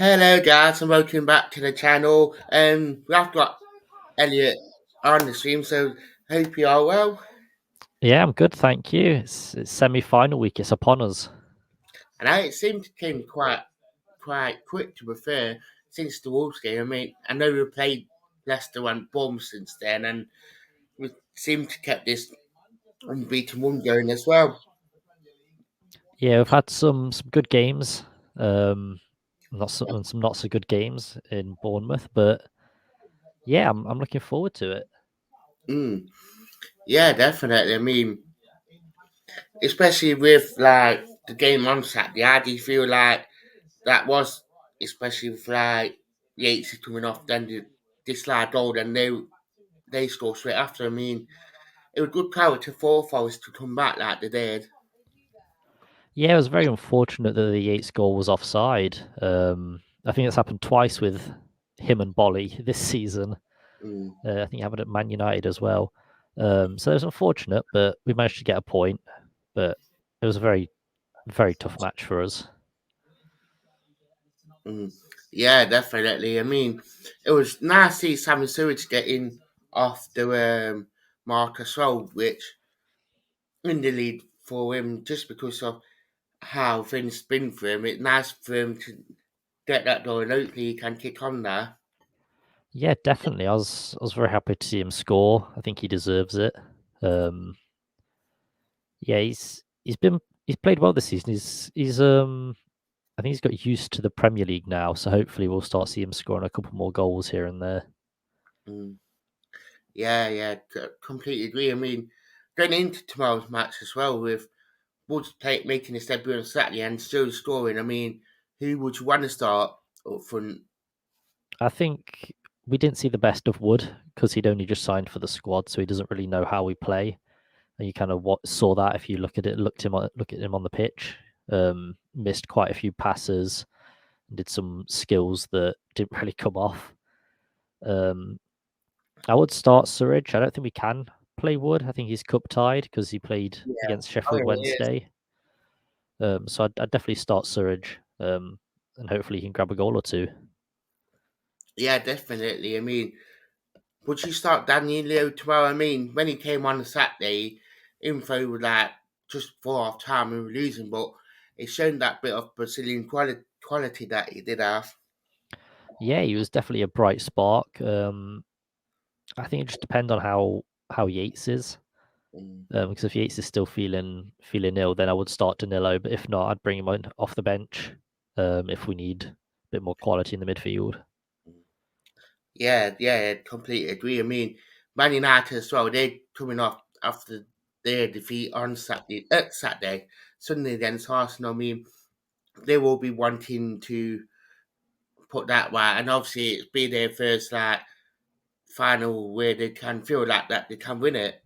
Hello guys and welcome back to the channel. We've got Elliot on the stream, so hope you are well. Yeah, I'm good, thank you. It's semi-final week. It's upon us. And it seemed to came quite quick to be fair since the Wolves game. I mean, I know we played Leicester and Bournemouth since then, and we seem to kept this unbeaten run going as well. Yeah, we've had some good games, and some not so good games in Bournemouth, but yeah, I'm looking forward to it. Mm. Yeah, definitely. I mean, especially with like the game on Saturday, how do you feel like that was, especially with like Yates coming off, then the slide goal, and they score straight after. I mean, it was good character for Forest to come back like they did. Yeah, it was very unfortunate that the Yates goal was offside. I think it's happened twice with him and Bolly this season. Mm, I think it happened at Man United as well. So it was unfortunate, but we managed to get a point. But it was a very tough match for us. mm. Yeah, definitely. I mean, it was nice to see Sammy Sewage getting off the mark as well, which in the lead for him just because of how things been for him. It's nice for him to get that goal and hopefully he can kick on there. Yeah, definitely. I was very happy to see him score. I think he deserves it. Um, yeah, he's played well this season. He's I think he's got used to the Premier League now, so hopefully we'll start seeing him scoring a couple more goals here and there. Mm. Yeah, completely agree. I mean, going into tomorrow's match as well with Woods making his debut on Saturday and still scoring. I mean, who would you want to start up front? I think we didn't see the best of Wood because he'd only just signed for the squad, so he doesn't really know how we play. And you kind of saw that if you look at him on the pitch. Missed quite a few passes, did some skills that didn't really come off. Um, I would start Surridge. I don't think we can play Wood. I think he's cup tied because he played Yeah, against oh, Sheffield it is. Wednesday. So I'd definitely start Surridge, and hopefully he can grab a goal or two. Yeah, definitely. I mean, would you start Danilo tomorrow? I mean, when he came on Saturday, info was like just before half time we were losing, but it's shown that bit of Brazilian quality that he did have. Yeah, he was definitely a bright spark. I think it just depends on how Yates is. Mm, Because if Yates is still feeling ill, then I would start Danilo. But if not, I'd bring him on off the bench if we need a bit more quality in the midfield. mm. Yeah, completely agree. I mean, Man United as well, they're coming off after their defeat on Saturday, Sunday against Arsenal. I mean, they will be wanting to put that right, and obviously it's be their first like final where they can feel like that they can win it.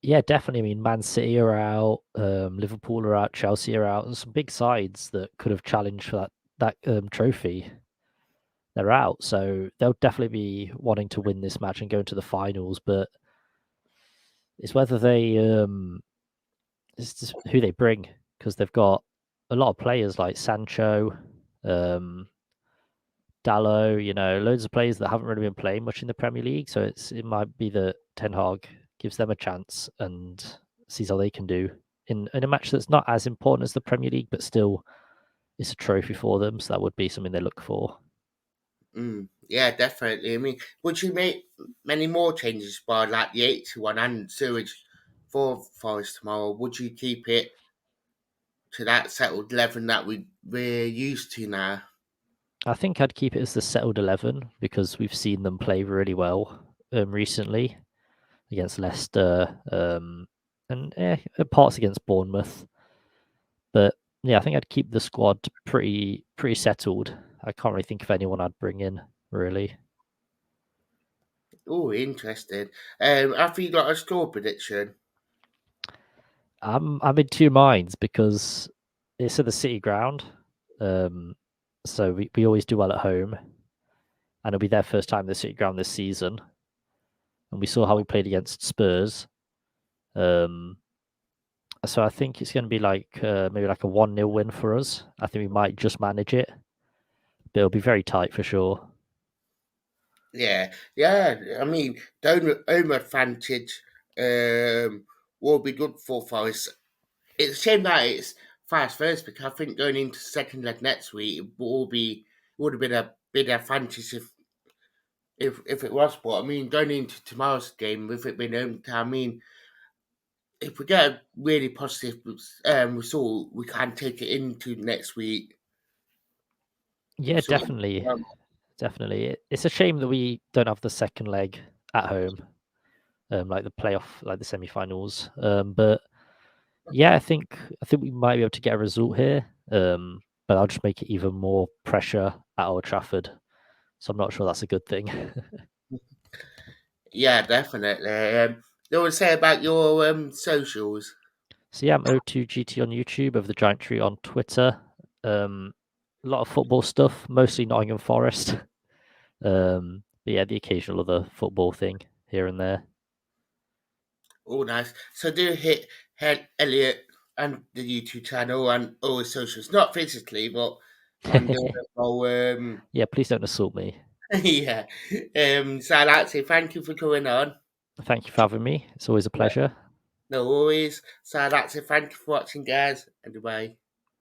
Yeah, definitely. I mean, Man City are out, Liverpool are out, Chelsea are out, and some big sides that could have challenged for that trophy. They're out, so they'll definitely be wanting to win this match and go into the finals. But it's whether it's just who they bring because they've got a lot of players like Sancho, um, Dallo. Loads of players that haven't really been playing much in the Premier League. So it might be that Ten Hag gives them a chance and sees how they can do in a match that's not as important as the Premier League, but still it's a trophy for them. So that would be something they look for. Yeah, definitely. I mean, would you make many more changes by like the 81 and sewage for Forest tomorrow? Would you keep it to that settled 11 that we're used to now? I think I'd keep it as the settled 11 because we've seen them play really well recently against Leicester and parts against Bournemouth. But yeah, I think I'd keep the squad pretty settled. I can't really think of anyone I'd bring in really. Oh, interesting. Have you got a score prediction? I'm in two minds because it's at the City ground, um, so we always do well at home, and it'll be their first time in the City ground this season. And we saw how we played against Spurs. Um, so I think it's going to be like maybe like a 1-0 win for us. I think we might just manage it. but it'll be very tight for sure. Yeah, yeah. I mean, home advantage will be good for Forest. It's a shame that it's fast first because I think going into second leg next week would have been a big advantage if it was. But I mean, going into tomorrow's game with it being home, I mean, if we get a really positive result, we can take it into next week. Yeah, So, definitely, um, definitely. It's a shame that we don't have the second leg at home, like the playoff, like the semi-finals. But yeah, I think we might be able to get a result here. But I'll just make it even more pressure at Old Trafford. So I'm not sure that's a good thing. yeah, definitely. You want to say about your socials? So yeah, I'm O2GT on YouTube, of the Giant Tree on Twitter. Um, a lot of football stuff, mostly Nottingham Forest. But yeah, the occasional other football thing here and there. Oh, nice. So do hit Elliot and the YouTube channel and all his socials, not physically, but on the Yeah, please don't assault me. yeah. So I'd like to say thank you for coming on. Thank you for having me. It's always a Yeah, pleasure. no worries. So I'd like to say thank you for watching, guys, and goodbye.